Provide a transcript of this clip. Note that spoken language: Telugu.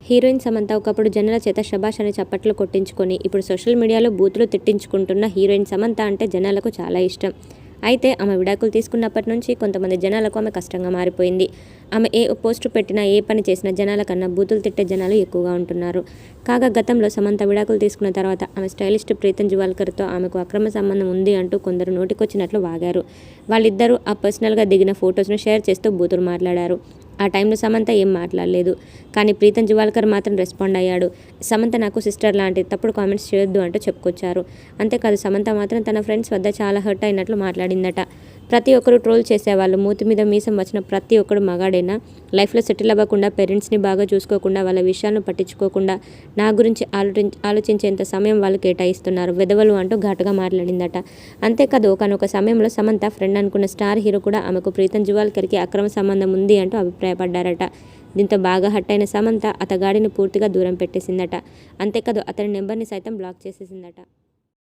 హీరోయిన్ సమంత ఒకప్పుడు జనాల చేత శభాష్ అని చప్పట్లు కొట్టించుకొని ఇప్పుడు సోషల్ మీడియాలో బూతులు తిట్టించుకుంటున్న హీరోయిన్ సమంత అంటే జనాలకు చాలా ఇష్టం. అయితే ఆమె విడాకులు తీసుకున్నప్పటి నుంచి కొంతమంది జనాలకు ఆమె కష్టంగా మారిపోయింది. ఆమె ఏ పోస్టు పెట్టినా, ఏ పని చేసినా జనాల కన్నా బూతులు తిట్టే జనాలు ఎక్కువగా ఉంటున్నారు. కాగా గతంలో సమంత విడాకులు తీసుకున్న తర్వాత ఆమె స్టైలిస్ట్ ప్రీతం జువాల్కర్తో ఆమెకు అక్రమ సంబంధం ఉంది అంటూ కొందరు నోటికొచ్చినట్లు వాగారు. వాళ్ళిద్దరూ ఆ పర్సనల్గా దిగిన ఫొటోస్ను షేర్ చేస్తూ బూతులు మాట్లాడారు. ఆ టైంలో సమంత ఏం మాట్లాడలేదు. కానీ ప్రీతం జువాల్కర్ మాత్రం రెస్పాండ్ అయ్యాడు. సమంత నాకు సిస్టర్ లాంటి, తప్పుడు కామెంట్స్ చేయొద్దు అంటూ చెప్పుకొచ్చారు. అంతేకాదు సమంత మాత్రం తన ఫ్రెండ్స్ వద్ద చాలా హర్ట్ అయినట్లు మాట్లాడిందట. ప్రతి ఒక్కరు ట్రోల్ చేసేవాళ్ళు, మూతి మీద మీసం వచ్చిన ప్రతి ఒక్కడు మగాడేనా, లైఫ్లో సెటిల్ అవ్వకుండా, పేరెంట్స్ని బాగా చూసుకోకుండా, వాళ్ళ విషయాలను పట్టించుకోకుండా నా గురించి ఆలోచించేంత సమయం వాళ్ళు కేటాయిస్తున్నారు, వెధవలు అంటూ ఘాటుగా మాట్లాడిందట. అంతేకాదు ఒకనొక సమయంలో సమంత ఫ్రెండ్ అనుకున్న స్టార్ హీరో కూడా ఆమెకు ప్రీతం జువాల్కర్కి అక్రమ సంబంధం ఉంది అంటూ అభిప్రాయపడ్డారట. దీంతో బాగా హర్ట్ అయిన సమంత అతగాడిని పూర్తిగా దూరం పెట్టేసిందట. అంతేకాదు అతని నెంబర్ని సైతం బ్లాక్ చేసేసిందట.